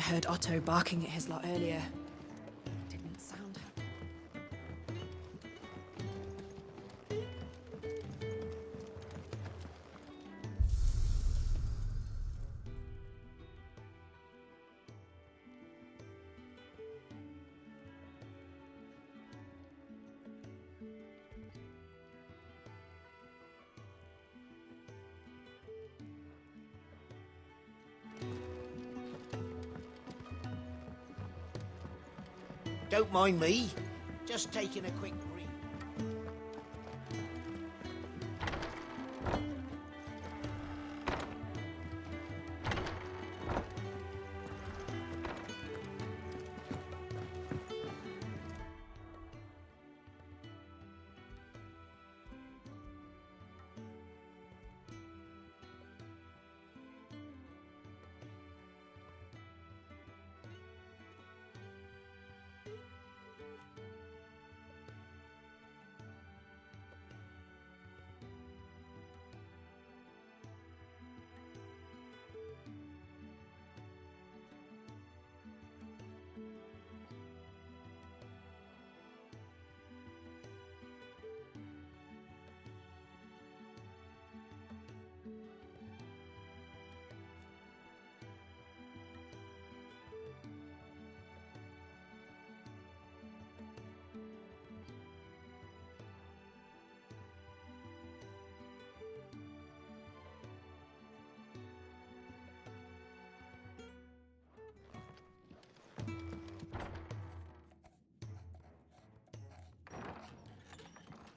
heard Otto barking at his lot earlier. Didn't sound happy. Don't mind me. Just taking a quick breathe.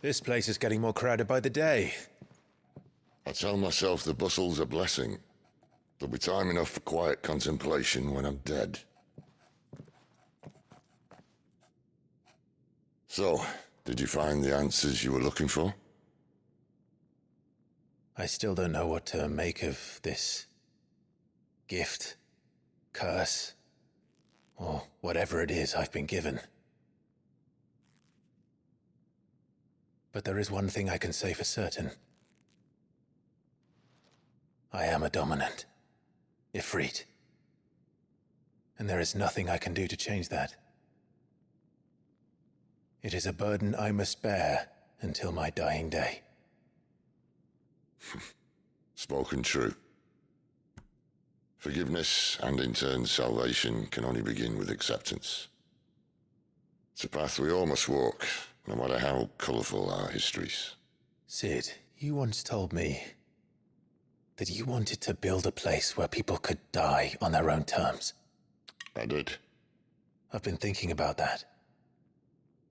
This place is getting more crowded by the day. I tell myself the bustle's a blessing. There'll be time enough for quiet contemplation when I'm dead. So, did you find the answers you were looking for? I still don't know what to make of this gift, curse, or whatever it is I've been given. But there is one thing I can say for certain. I am a dominant, Ifrit. And there is nothing I can do to change that. It is a burden I must bear until my dying day. Spoken true. Forgiveness, and in turn salvation, can only begin with acceptance. It's a path we all must walk, no matter how colourful our histories. Sid, you once told me that you wanted to build a place where people could die on their own terms. I did. I've been thinking about that.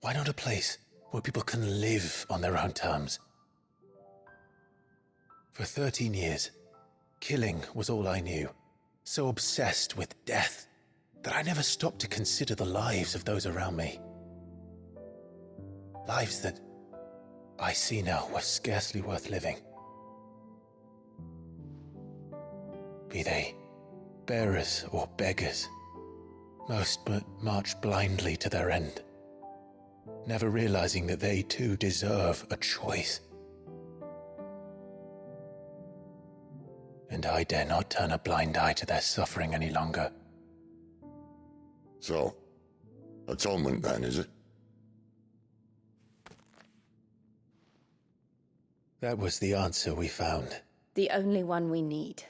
Why not a place where people can live on their own terms? For 13 years, killing was all I knew. So obsessed with death that I never stopped to consider the lives of those around me. Lives that I see now were scarcely worth living. Be they bearers or beggars, most but march blindly to their end, never realizing that they too deserve a choice. And I dare not turn a blind eye to their suffering any longer. So, atonement then, is it? That was the answer we found. The only one we need.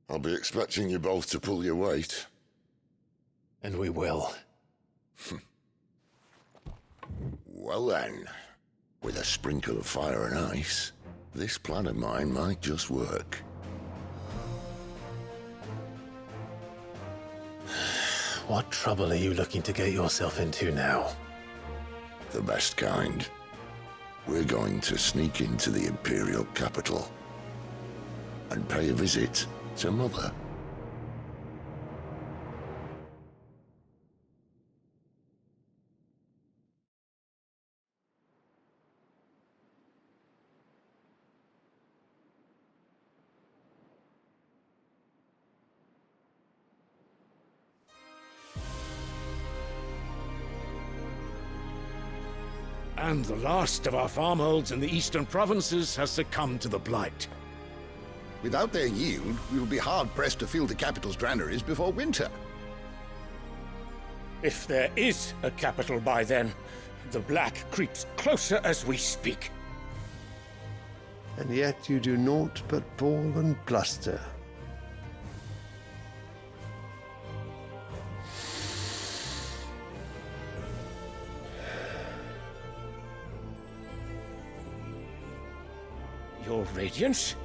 I'll be expecting you both to pull your weight. And we will. Well then, with a sprinkle of fire and ice, this plan of mine might just work. What trouble are you looking to get yourself into now? The best kind. We're going to sneak into the Imperial capital and pay a visit to Mother. And the last of our farmholds in the eastern provinces has succumbed to the blight. Without their yield, we will be hard-pressed to fill the capital's granaries before winter. If there is a capital by then, the black creeps closer as we speak. And yet you do naught but bawl and bluster. Your Radiance?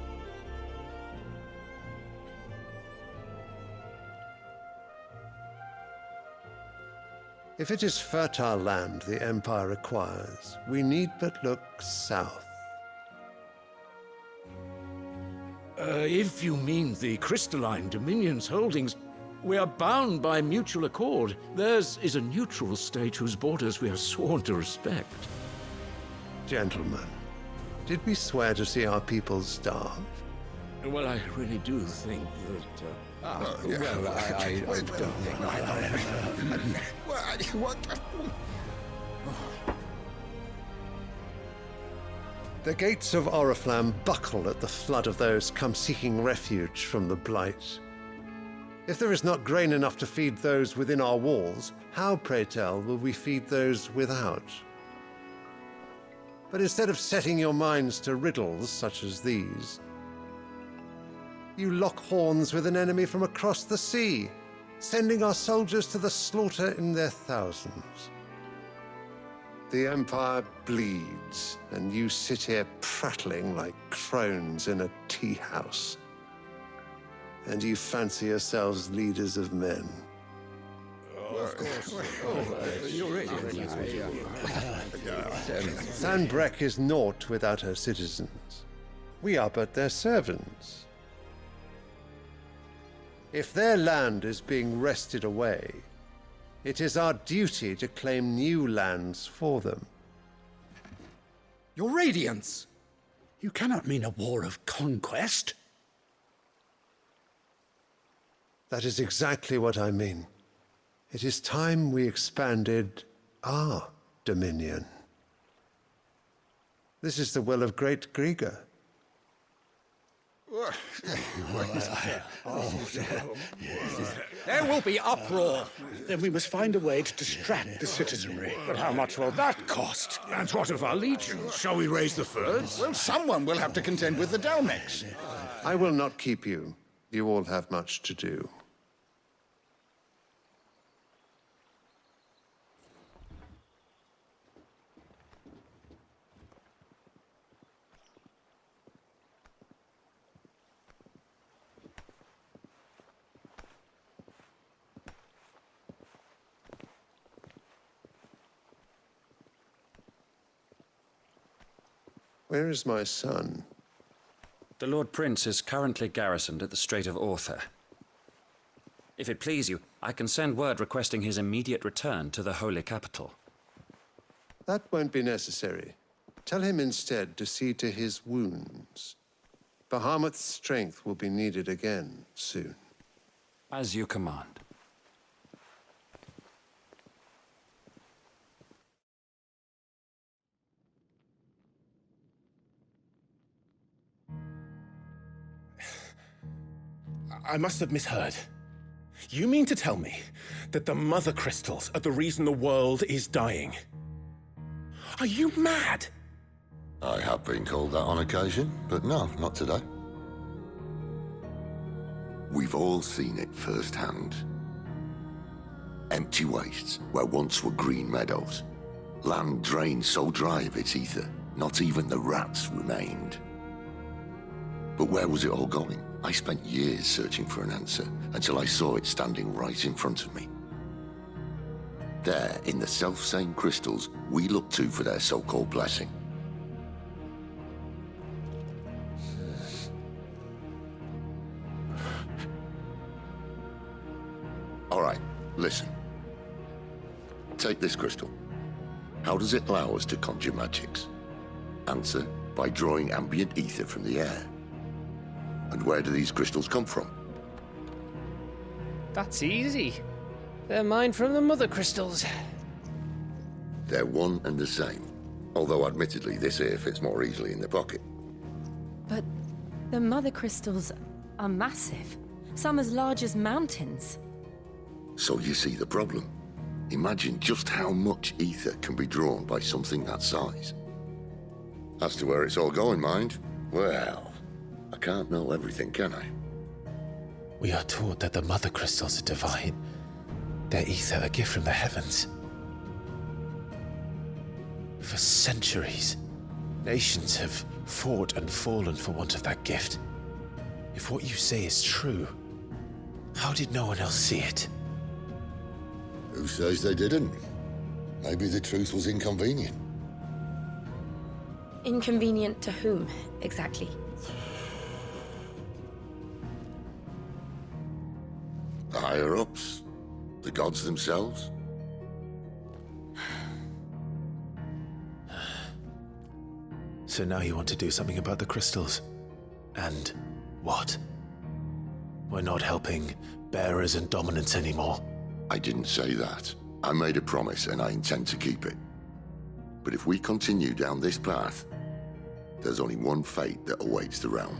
If it is fertile land the Empire requires, we need but look south. If you mean the crystalline Dominion's holdings, we are bound by mutual accord. Theirs is a neutral state whose borders we are sworn to respect. Gentlemen, did we swear to see our people starve? Well, I really do think that... I don't think The gates of Oriflamme buckle at the flood of those come seeking refuge from the Blight. If there is not grain enough to feed those within our walls, how, pray tell, will we feed those without? But instead of setting your minds to riddles such as these, you lock horns with an enemy from across the sea, sending our soldiers to the slaughter in their thousands. The Empire bleeds, and you sit here prattling like crones in a tea house. And you fancy yourselves leaders of men. Sanbreque is naught without her citizens. We are but their servants. If their land is being wrested away, it is our duty to claim new lands for them. Your Radiance! You cannot mean a war of conquest. That is exactly what I mean. It is time we expanded our dominion. This is the will of great Grieger. There will be uproar. Then we must find a way to distract the citizenry. But how much will that cost? And what of our legions? Shall we raise the furs? Well, someone will have to contend with the Dalmex. I will not keep you. You all have much to do. Where is my son? The Lord Prince is currently garrisoned at the Strait of Author. If it please you, I can send word requesting his immediate return to the Holy Capital. That won't be necessary. Tell him instead to see to his wounds. Bahamut's strength will be needed again soon. As you command. I must have misheard. You mean to tell me that the Mother Crystals are the reason the world is dying? Are you mad? I have been called that on occasion, but no, not today. We've all seen it firsthand. Empty wastes where once were green meadows. Land drained so dry of its ether, not even the rats remained. But where was it all going? I spent years searching for an answer until I saw it standing right in front of me. There, in the self-same crystals we look to for their so-called blessing. All right, listen. Take this crystal. How does it allow us to conjure magics? Answer, by drawing ambient ether from the air. And where do these crystals come from? That's easy. They're mine from the Mother Crystals. They're one and the same. Although admittedly this here fits more easily in the pocket. But The mother crystals are massive. Some as large as mountains. So you see the problem. Imagine just how much ether can be drawn by something that size. As to where it's all going, mind, well, I can't know everything, can I? We are taught that the mother crystals are divine. Their ether a gift from the heavens. For centuries, nations have fought and fallen for want of that gift. If what you say is true, how did no one else see it? Who says they didn't? Maybe the truth was inconvenient. Inconvenient to whom, exactly? The higher-ups? The gods themselves? So now you want to do something about the crystals? And what? We're not helping bearers and dominants anymore. I didn't say that. I made a promise and I intend to keep it. But if we continue down this path, there's only one fate that awaits the realm.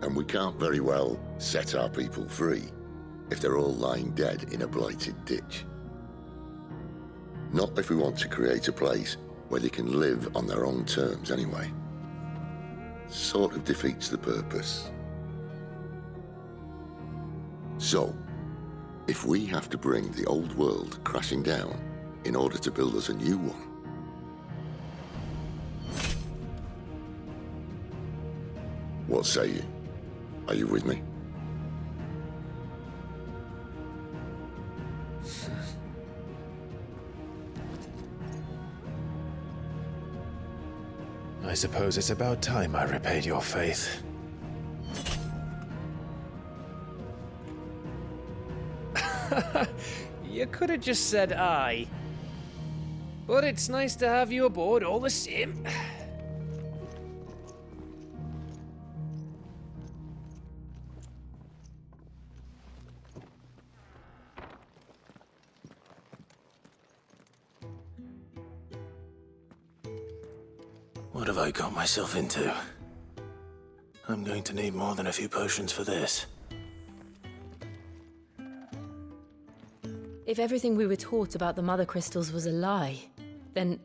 And we can't very well set our people free if they're all lying dead in a blighted ditch. Not if we want to create a place where they can live on their own terms anyway. Sort of defeats the purpose. So, if we have to bring the old world crashing down in order to build us a new one, what say you? Are you with me? I suppose it's about time I repaid your faith. You could have just said aye. But it's nice to have you aboard all the same. What have I got myself into? I'm going to need more than a few potions for this. If everything we were taught about the mother crystals was a lie, then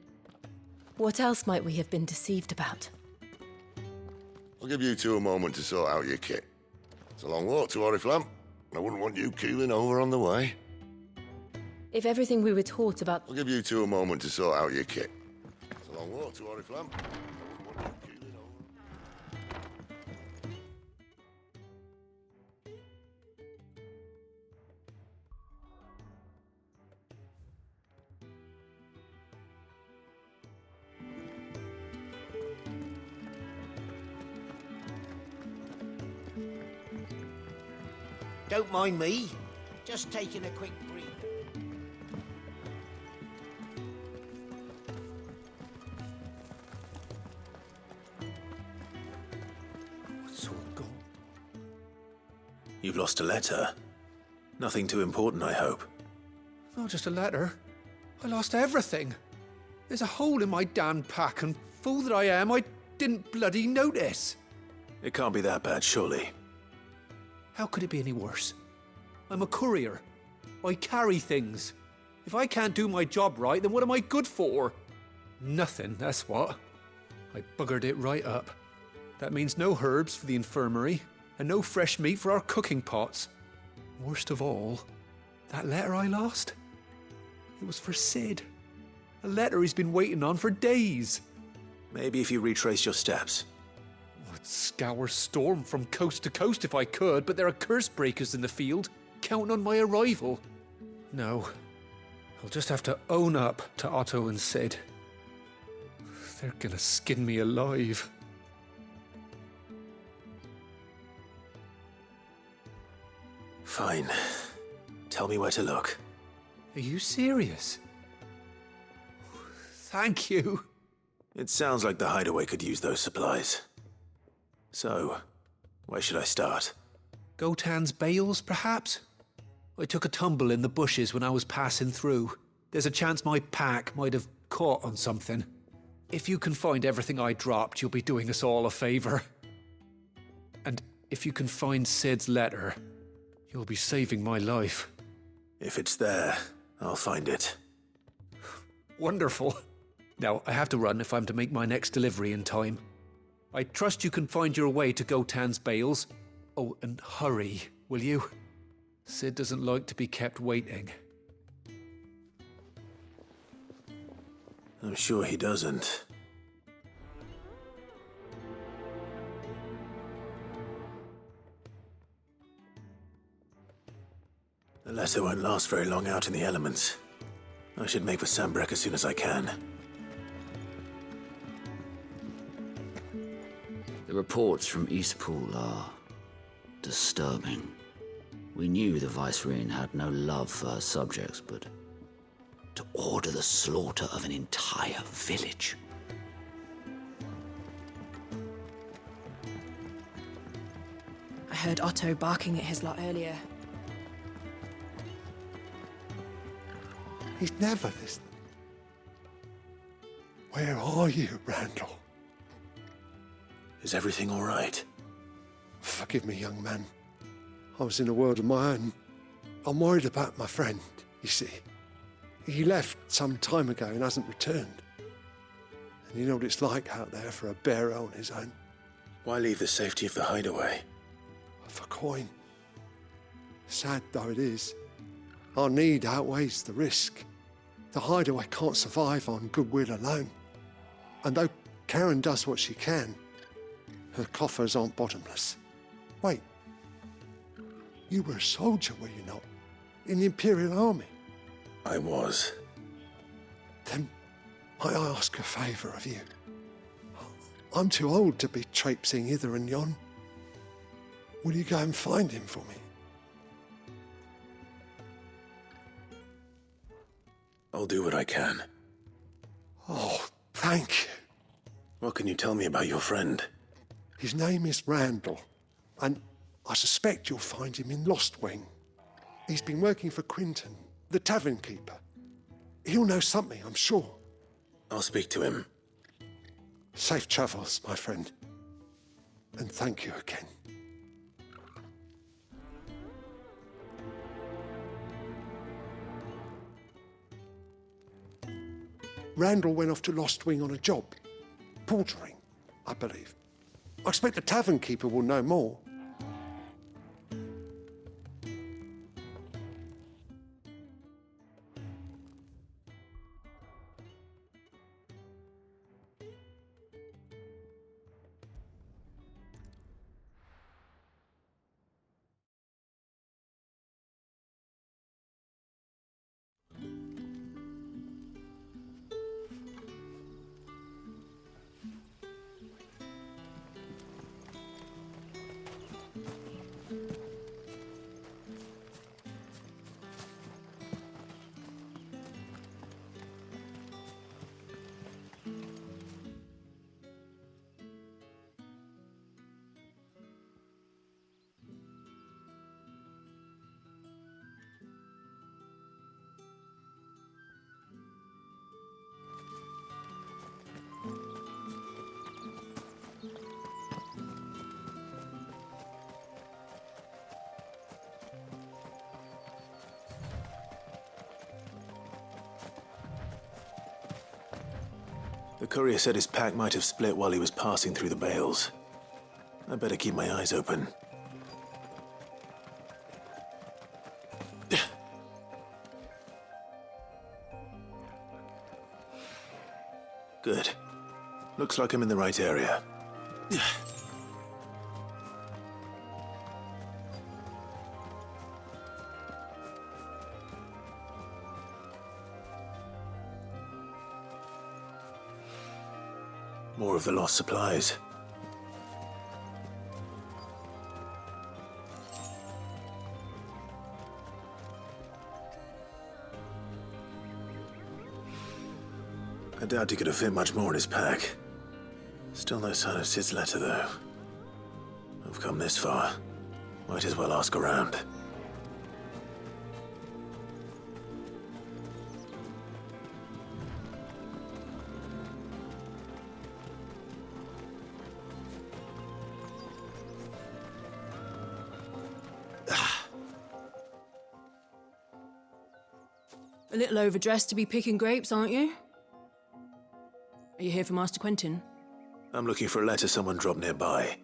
what else might we have been deceived about? I'll give you two a moment to sort out your kit. It's a long walk to Oriflamme, and I wouldn't want you keeling over on the way. If everything we were taught about... I'll give you two a moment to sort out your kit. It's a long walk to Oriflamme. I wouldn't want you keeling over. Don't mind me. Just taking a quick breather. What's all gone? You've lost a letter. Nothing too important, I hope. Not just a letter. I lost everything. There's a hole in my damn pack, and fool that I am, I didn't bloody notice. It can't be that bad, surely. How could it be any worse? I'm a courier. I carry things. If I can't do my job right, then what am I good for? Nothing, that's what. I buggered it right up. That means no herbs for the infirmary, and no fresh meat for our cooking pots. Worst of all, that letter I lost? It was for Sid. A letter he's been waiting on for days. Maybe if you retrace your steps. I'd scour Storm from coast to coast if I could, but there are curse breakers in the field, counting on my arrival. No, I'll just have to own up to Otto and Sid. They're gonna skin me alive. Fine. Tell me where to look. Are you serious? Thank you. It sounds like the hideaway could use those supplies. So, where should I start? Gotan's bales, perhaps? I took a tumble in the bushes when I was passing through. There's a chance my pack might have caught on something. if you can find everything I dropped, you'll be doing us all a favor. And if you can find Sid's letter, you'll be saving my life. If it's there, I'll find it. Wonderful. Now, I have to run if I'm to make my next delivery in time. I trust you can find your way to Gotan's bales. Oh, and hurry, will you? Sid doesn't like to be kept waiting. I'm sure he doesn't. The letter won't last very long out in the elements. I should make for Sambrek as soon as I can. The reports from Eastpool are disturbing. We knew the Vicereine had no love for her subjects, but to order the slaughter of an entire village. I heard Otto barking at his lot earlier. He's never listening. Where are you, Randall? Is everything all right? Forgive me, young man. I was in a world of my own. I'm worried about my friend, you see. He left some time ago and hasn't returned. And you know what it's like out there for a bearer on his own. Why leave the safety of the hideaway? For coin. Sad though it is, our need outweighs the risk. The hideaway can't survive on goodwill alone. And though Karen does what she can, her coffers aren't bottomless. Wait, you were a soldier, were you not? In the Imperial Army? I was. Then I ask a favour of you. I'm too old to be traipsing hither and yon. Will you go and find him for me? I'll do what I can. Oh, thank you. What can you tell me about your friend? His name is Randall, and I suspect you'll find him in Lost Wing. He's been working for Quinton, the tavern keeper. He'll know something, I'm sure. I'll speak to him. Safe travels, my friend. And thank you again. Randall went off to Lost Wing on a job. Portering, I believe. I expect the tavern keeper will know more. The courier said his pack might have split while he was passing through the bales. I better keep my eyes open. Good. Looks like I'm in the right area. More of the lost supplies. I doubt he could have fit much more in his pack. Still no sign of Sid's letter, though. I've come this far. Might as well ask around. A little overdressed to be picking grapes, aren't you? Are you here for Master Quentin? I'm looking for a letter someone dropped nearby.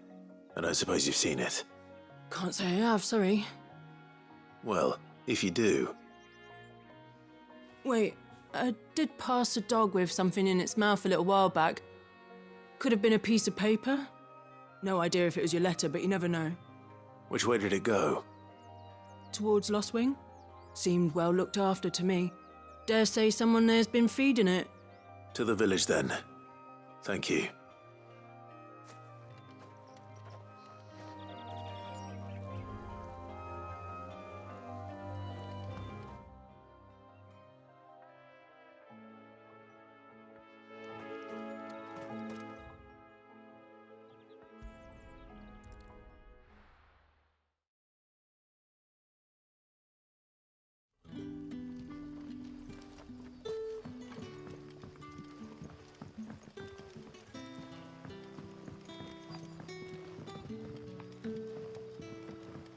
I don't suppose you've seen it. Can't say I have, sorry. Well, if you do... Wait, I did pass a dog with something in its mouth a little while back. Could have been a piece of paper. No idea if it was your letter, but you never know. Which way did it go? Towards Lost Wing? Seemed well looked after to me. Dare say someone there's been feeding it. To the village, then. Thank you.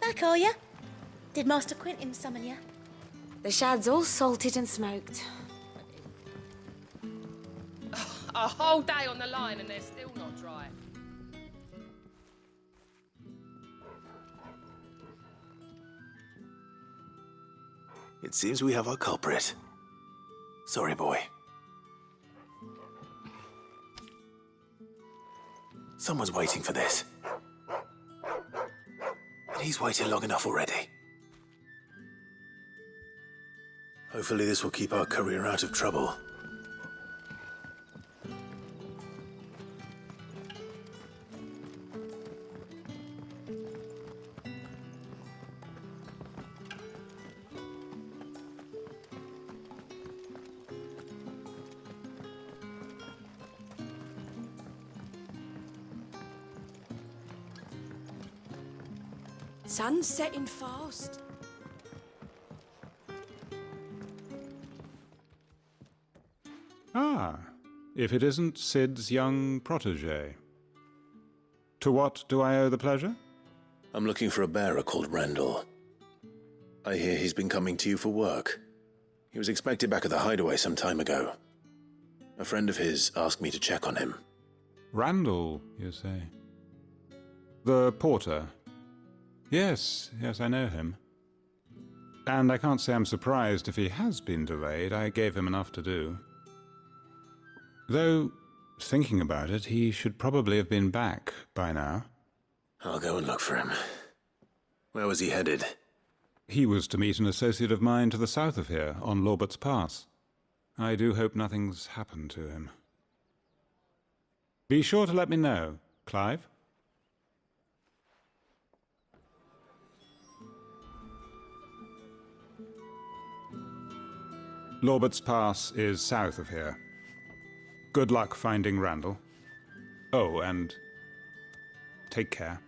Back, are you? Did Master Quentin summon you? The shad's all salted and smoked. A whole day on the line and they're still not dry. It seems we have our culprit. Sorry, boy. Someone's waiting for this. And he's waited long enough already. Hopefully this will keep our courier out of trouble. Sun's setting fast. Ah, if it isn't Sid's young protege. To what do I owe the pleasure? I'm looking for a bearer called Randall. I hear he's been coming to you for work. He was expected back at the hideaway some time ago. A friend of his asked me to check on him. Randall, you say? The porter? Yes, I know him. And I can't say I'm surprised if he has been delayed. I gave him enough to do. Though, thinking about it, he should probably have been back by now. I'll go and look for him. Where was he headed? He was to meet an associate of mine to the south of here, on Lorbert's Pass. I do hope nothing's happened to him. Be sure to let me know, Clive. Lorbert's Pass is south of here. Good luck finding Randall. Oh, and take care.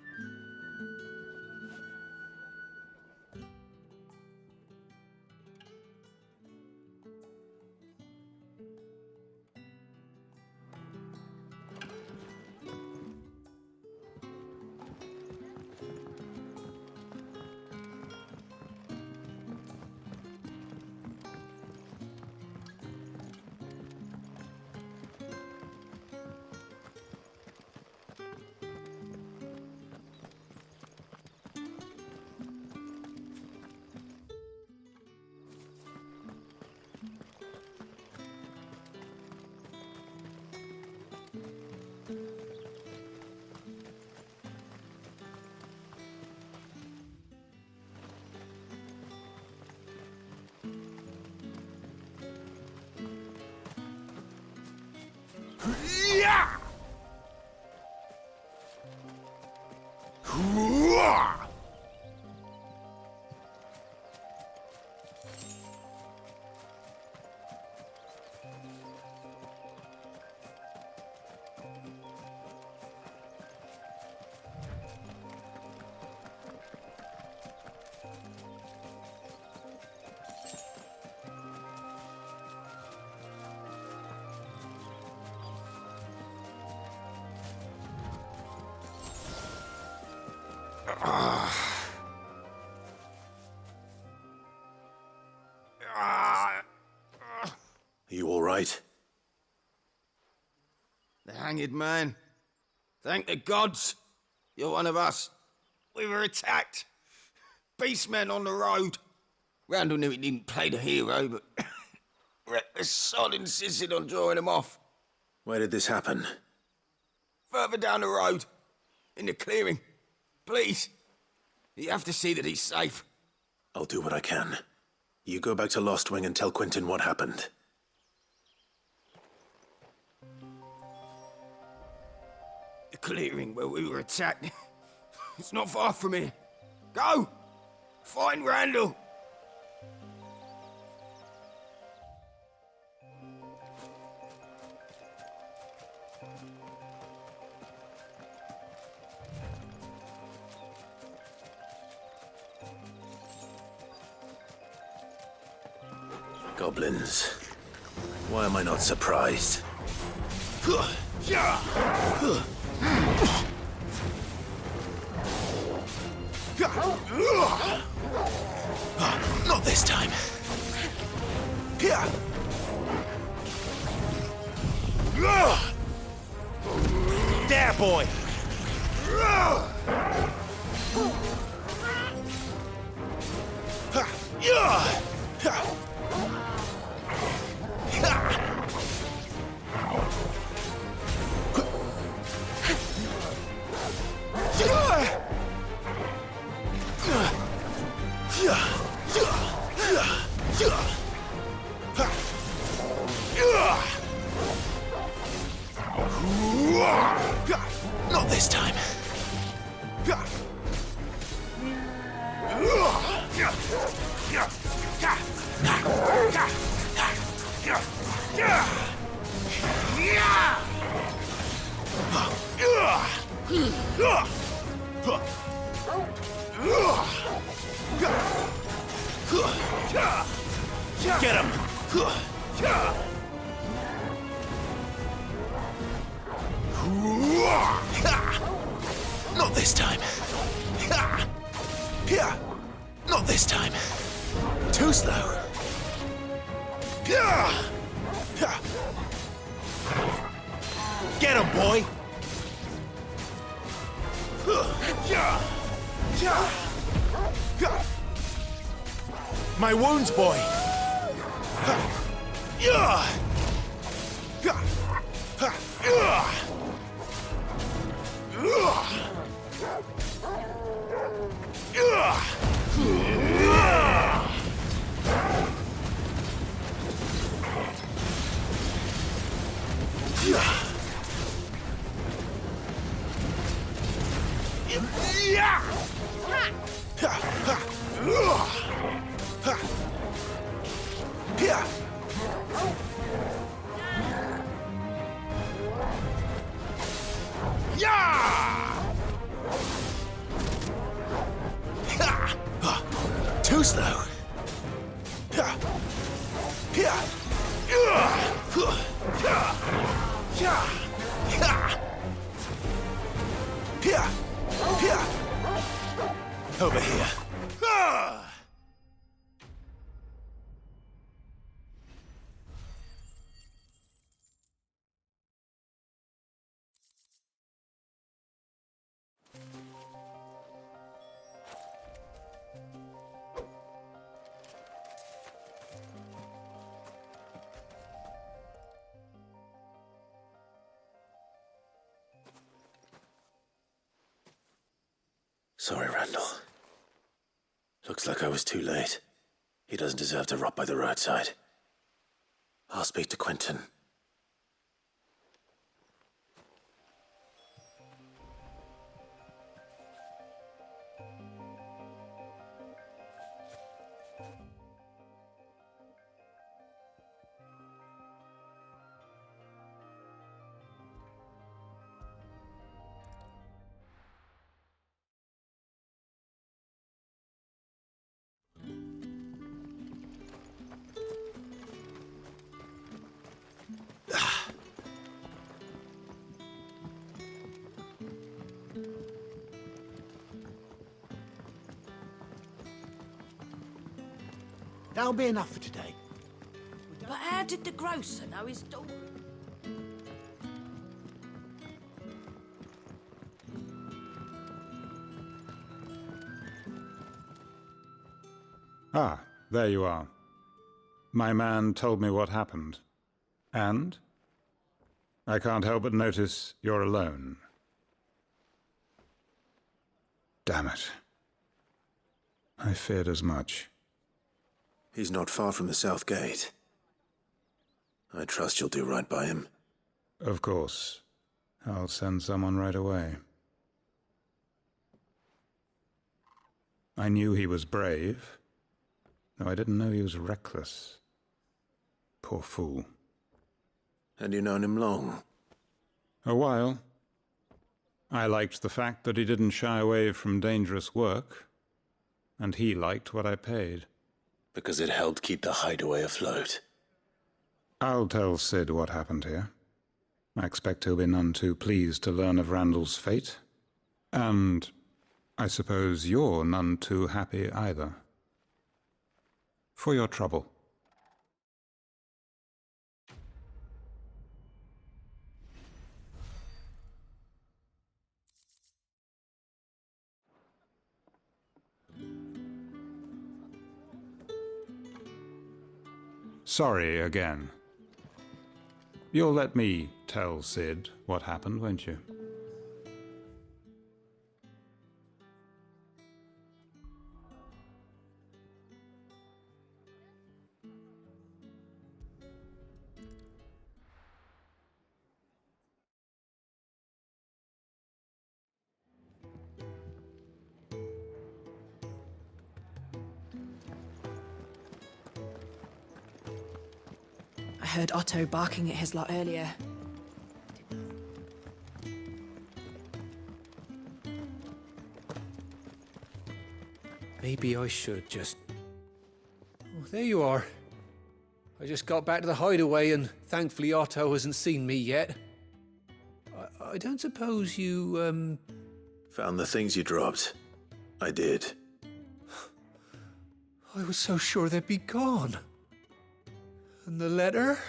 right? The hanged man. Thank the gods. You're one of us. We were attacked. Beastmen on the road. Randall knew he didn't play the hero, but the sod insisted on drawing him off. Where did this happen? Further down the road. In the clearing. Please. You have to see that he's safe. I'll do what I can. You go back to Lost Wing and tell Quentin what happened. The clearing where we were attacked. It's not far from here. Go! Find Randall! Goblins. Why am I not surprised? Not this time. There, boy! Not this time. Get him! Not this time. Not this time. Too slow. Get him, boy! My wounds, boy! Too slow. Over here. Sorry, Randall. Looks like I was too late. He doesn't deserve to rot by the roadside. I'll speak to Quentin. That'll be enough for today. But how did the grocer know his daughter? Ah, there you are. My man told me what happened. And? I can't help but notice you're alone. Damn it. I feared as much. He's not far from the South Gate. I trust you'll do right by him. Of course. I'll send someone right away. I knew he was brave, though I didn't know he was reckless. Poor fool. Had you known him long? A while. I liked the fact that he didn't shy away from dangerous work, and he liked what I paid. Because it helped keep the hideaway afloat. I'll tell Sid what happened here. I expect he'll be none too pleased to learn of Randall's fate. And I suppose you're none too happy either. For your trouble. Sorry again. You'll let me tell Sid what happened, won't you? I heard Otto barking at his lot earlier. Maybe I should just... Oh, there you are. I just got back to the hideaway and thankfully Otto hasn't seen me yet. I don't suppose you, Found the things you dropped. I did. I was so sure they'd be gone. And the letter?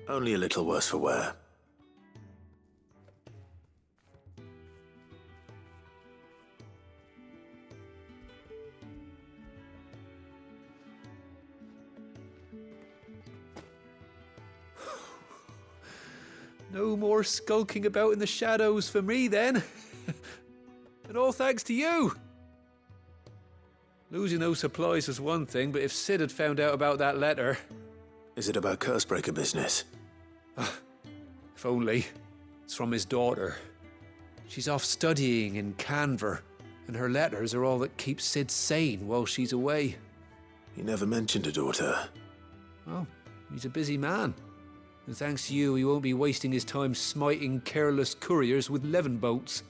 Only a little worse for wear. No more skulking about in the shadows for me, then. And all thanks to you. Losing those supplies was one thing, but if Sid had found out about that letter... Is it about Cursebreaker business? If only. It's from his daughter. She's off studying in Canver, and her letters are all that keeps Sid sane while she's away. He never mentioned a daughter. Oh, he's a busy man. And thanks to you, he won't be wasting his time smiting careless couriers with levin bolts.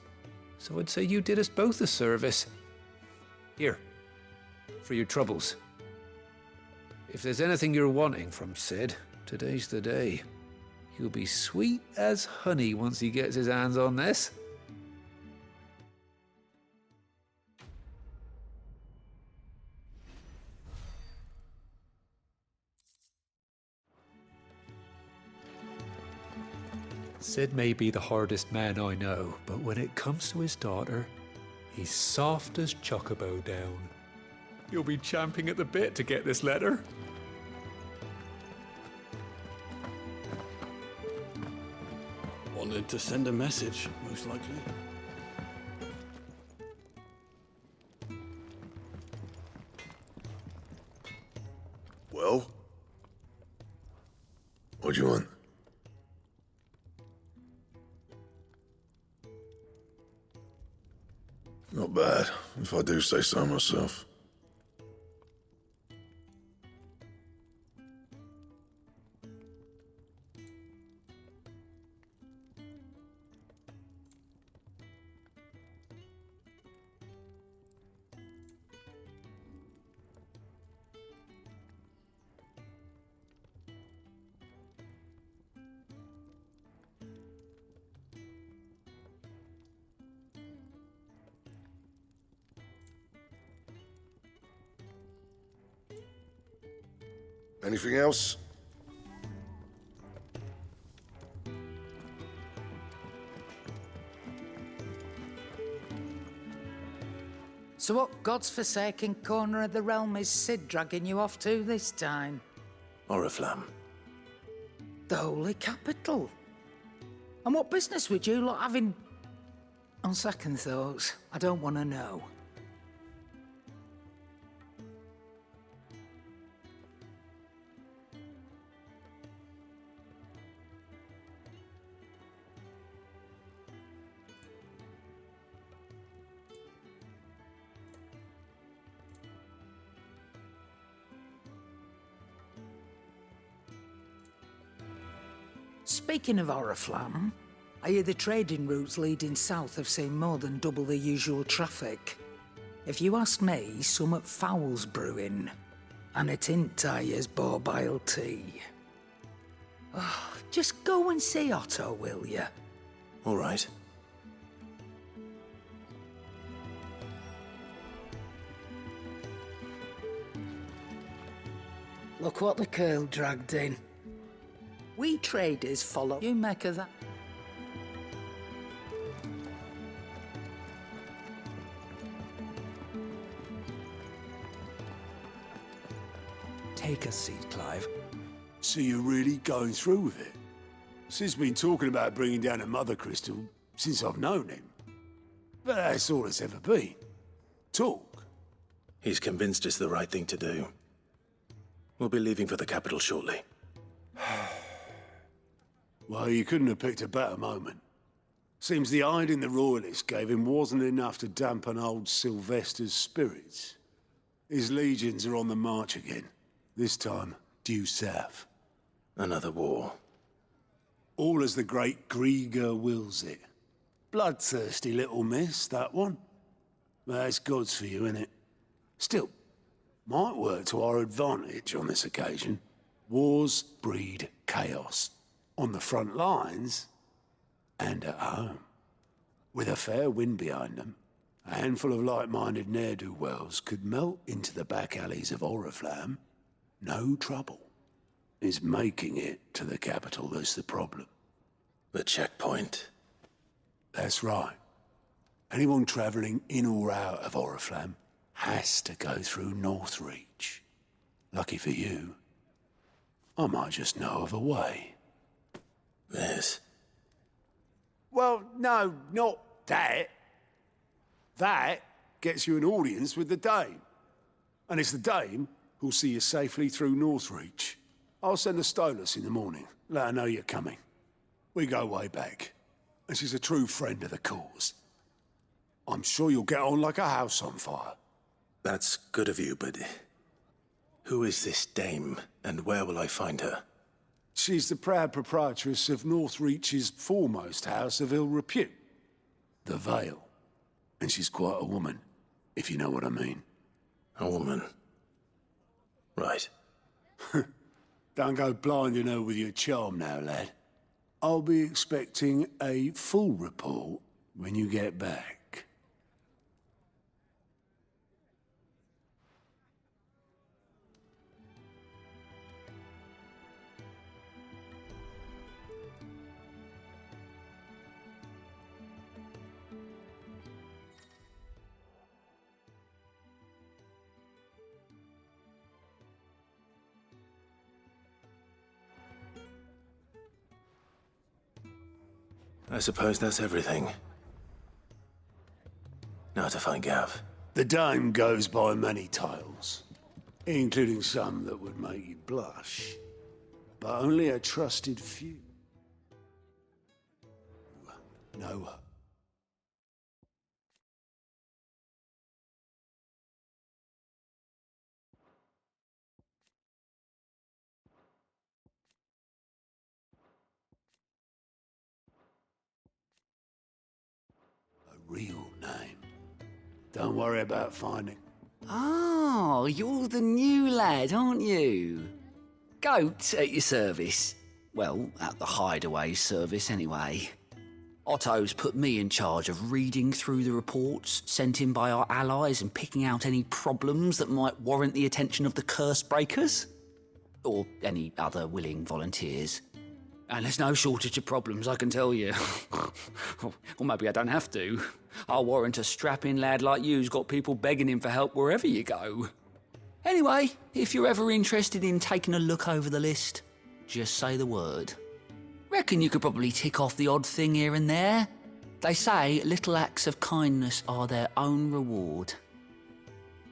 So I'd say you did us both a service. Here, for your troubles. If there's anything you're wanting from Sid, today's the day. He'll be sweet as honey once he gets his hands on this. Sid may be the hardest man I know, but when it comes to his daughter, he's soft as Chocobo down. You'll be champing at the bit to get this letter. Wanted to send a message, most likely. Well? What do you want? Not bad, if I do say so myself. Anything else? So what god's-forsaken corner of the realm is Sid dragging you off to this time? Oriflamme. The Holy Capital. And what business would you lot having... On second thoughts, I don't want to know. Speaking of Oriflamme, I hear the trading routes leading south have seen more than double the usual traffic. If you ask me, summat foul's brewing, and it ain't Tyre's borbile tea. Oh, just go and see Otto, will you? All right. Look what the curl dragged in. We traders follow. You make of that. Take a seat, Clive. So you're really going through with it? Sid's been talking about bringing down a mother crystal since I've known him. But that's all it's ever been. Talk. He's convinced it's the right thing to do. We'll be leaving for the capital shortly. Well, you couldn't have picked a better moment. Seems the hiding the Royalists gave him wasn't enough to dampen old Sylvester's spirits. His legions are on the march again. This time, due south. Another war. All as the great Grieger wills it. Bloodthirsty little miss, that one. That's God's for you, innit? Still, might work to our advantage on this occasion. Wars breed chaos. On the front lines, and at home. With a fair wind behind them, a handful of like-minded ne'er-do-wells could melt into the back alleys of Oriflamme. No trouble. It's making it to the capital that's the problem. The checkpoint. That's right. Anyone travelling in or out of Oriflamme has to go through Northreach. Lucky for you, I might just know of a way. This? Well, no, not that. That gets you an audience with the Dame. And it's the Dame who'll see you safely through Northreach. I'll send a Stolas in the morning, let her know you're coming. We go way back, and she's a true friend of the cause. I'm sure you'll get on like a house on fire. That's good of you, but... who is this Dame, and where will I find her? She's the proud proprietress of Northreach's foremost house of ill repute, the Vale. And she's quite a woman, if you know what I mean. A woman? Right. Don't go blinding her with your charm now, lad. I'll be expecting a full report when you get back. I suppose that's everything. Now to find Gav. The Dame goes by many titles, including some that would make you blush, but only a trusted few know her. Real name. Don't worry about finding. Oh, you're the new lad, aren't you? Goat at your service. Well, at the hideaway service anyway. Otto's put me in charge of reading through the reports sent in by our allies and picking out any problems that might warrant the attention of the curse breakers. Or any other willing volunteers. And there's no shortage of problems, I can tell you. Or maybe I don't have to. I'll warrant a strapping lad like you's got people begging him for help wherever you go. Anyway, if you're ever interested in taking a look over the list, just say the word. Reckon you could probably tick off the odd thing here and there. They say little acts of kindness are their own reward.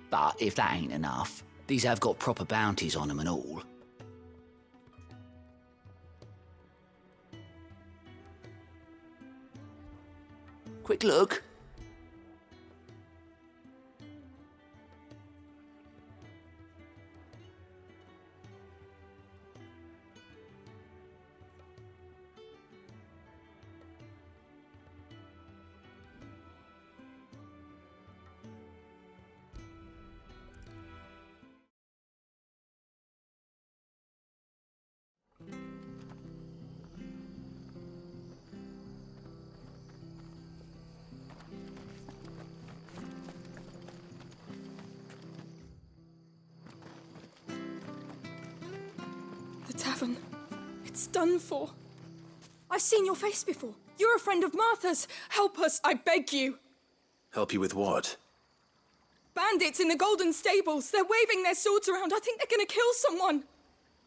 But if that ain't enough, these have got proper bounties on them and all. Quick look. The tavern. It's done for. I've seen your face before. You're a friend of Martha's. Help us, I beg you. Help you with what? Bandits in the Golden Stables. They're waving their swords around. I think they're going to kill someone.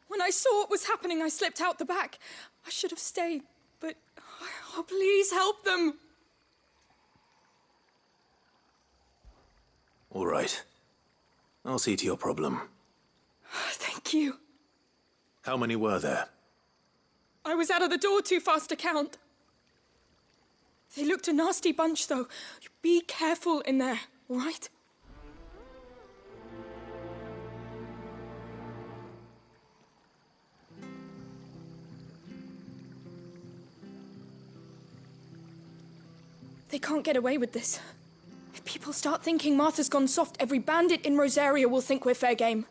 When I saw what was happening, I slipped out the back. I should have stayed, but... Oh, please help them. All right. I'll see to your problem. Thank you. How many were there? I was out of the door too fast to count. They looked a nasty bunch, though. Be careful in there, all right? They can't get away with this. If people start thinking Martha's gone soft, every bandit in Rosaria will think we're fair game.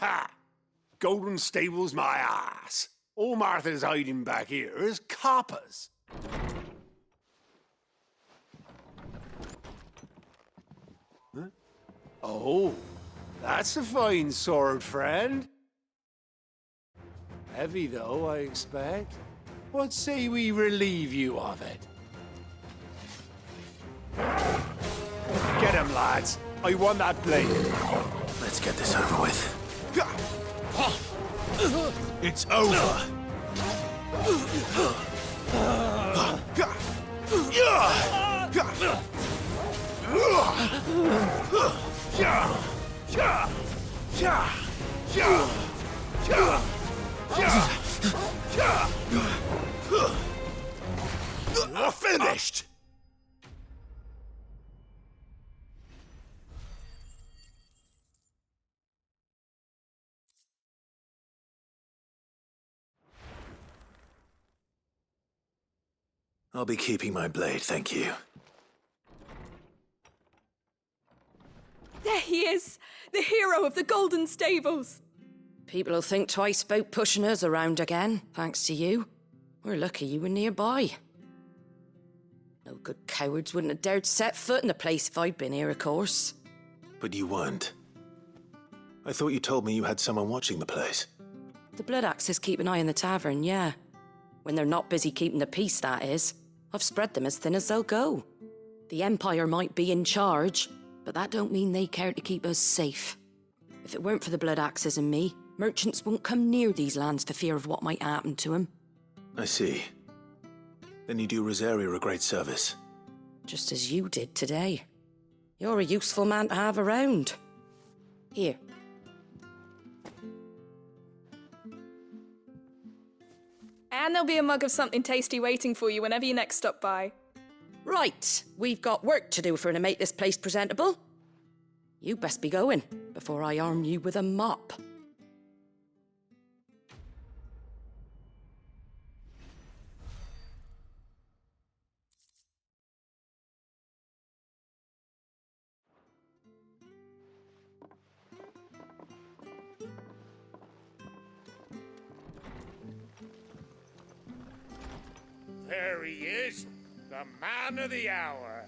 Ha! Golden Stables my ass. All Martha's hiding back here is coppers. Huh? Oh, that's a fine sword, friend. Heavy, though, I expect. What say we relieve you of it? Get him, lads. I want that blade. Let's get this over with. It's over. You're finished. I'll be keeping my blade, thank you. There he is, the hero of the Golden Stables. People will think twice about pushing us around again, thanks to you. We're lucky you were nearby. No good cowards wouldn't have dared set foot in the place if I'd been here, of course. But you weren't. I thought you told me you had someone watching the place. The Blood Axes keep an eye on the tavern, yeah. When they're not busy keeping the peace, that is. I've spread them as thin as they'll go. The Empire might be in charge, but that don't mean they care to keep us safe. If it weren't for the Blood Axes and me, merchants won't come near these lands for fear of what might happen to them. I see. Then you do Rosaria a great service. Just as you did today. You're a useful man to have around. Here. And there'll be a mug of something tasty waiting for you whenever you next stop by. Right, we've got work to do for to make this place presentable. You best be going, before I arm you with a mop. There he is, the man of the hour.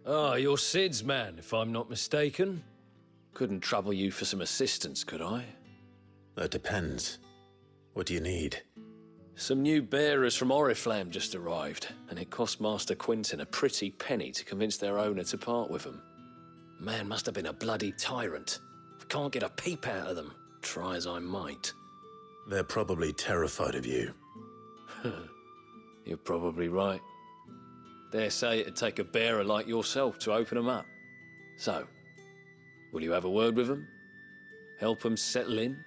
Ah, you're Sid's man, if I'm not mistaken. Couldn't trouble you for some assistance, could I? That depends. What do you need? Some new bearers from Oriflamme just arrived, and it cost Master Quentin a pretty penny to convince their owner to part with them. Man must have been a bloody tyrant. I can't get a peep out of them, try as I might. They're probably terrified of you. You're probably right. Dare say it'd take a bearer like yourself to open them up. So, will you have a word with them? Help them settle in?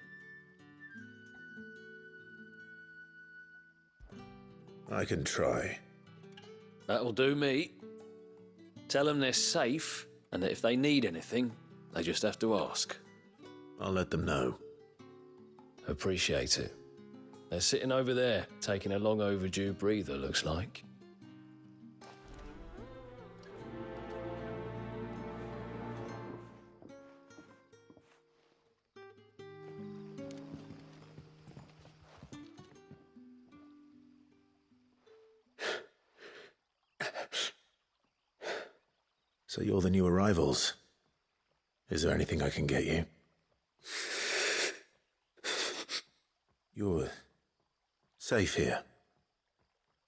I can try. That'll do me. Tell them they're safe, and that if they need anything, they just have to ask. I'll let them know. Appreciate it. They're sitting over there, taking a long overdue breather, looks like. So you're the new arrivals. Is there anything I can get you? You're safe here.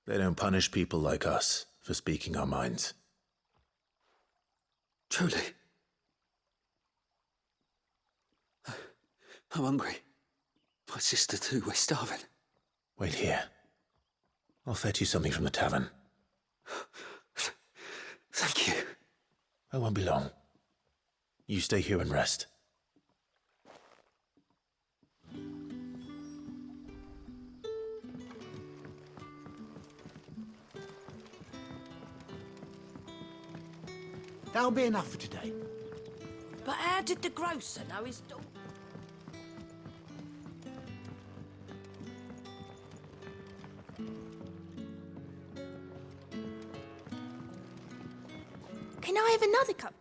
They don't punish people like us for speaking our minds. Truly. I'm hungry. My sister too, we're starving. Wait here. I'll fetch you something from the tavern. Thank you. I won't be long. You stay here and rest. That'll be enough for today. But how did the grocer know his daughter? Can I have another cup?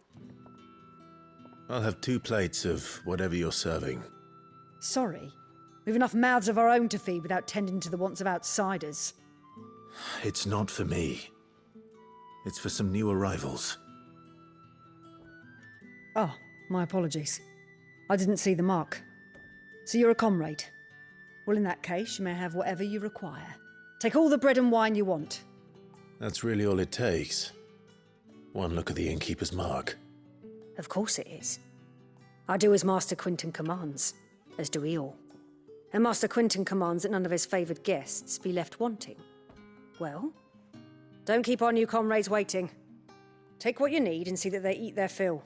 I'll have 2 plates of whatever you're serving. Sorry. We've enough mouths of our own to feed without tending to the wants of outsiders. It's not for me. It's for some new arrivals. Oh, my apologies. I didn't see the mark. So you're a comrade. Well, in that case, you may have whatever you require. Take all the bread and wine you want. That's really all it takes. One look at the innkeeper's mark. Of course it is. I do as Master Quentin commands, as do we all. And Master Quentin commands that none of his favoured guests be left wanting. Well, don't keep our new comrades waiting. Take what you need and see that they eat their fill.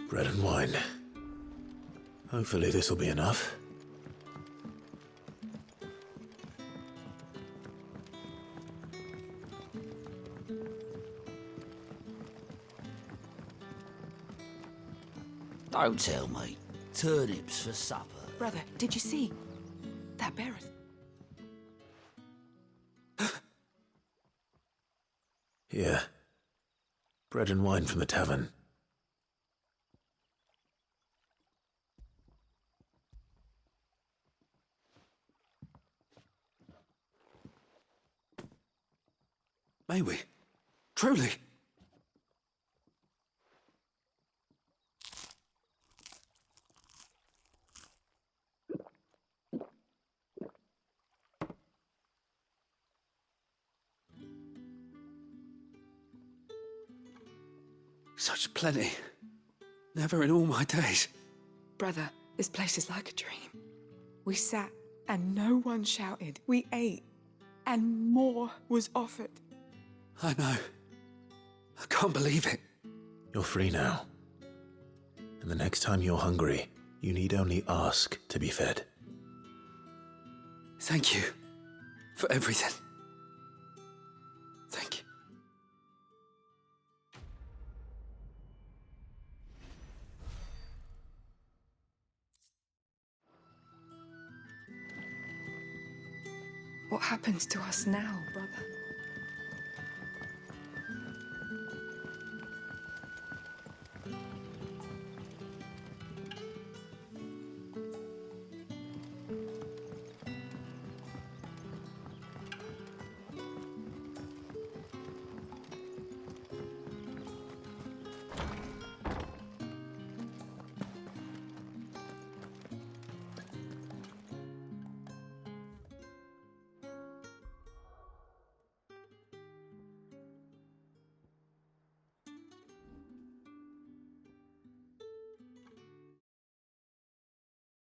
Bread and wine. Hopefully this'll be enough. Don't tell me. Turnips for supper. Brother, did you see? That bearer. Here. Bread and wine from the tavern. May we? Truly? Such plenty. Never in all my days. Brother, this place is like a dream. We sat and no one shouted. We ate and more was offered. I know. I can't believe it. You're free now. And the next time you're hungry, you need only ask to be fed. Thank you for everything. Thank you. What happens to us now, brother?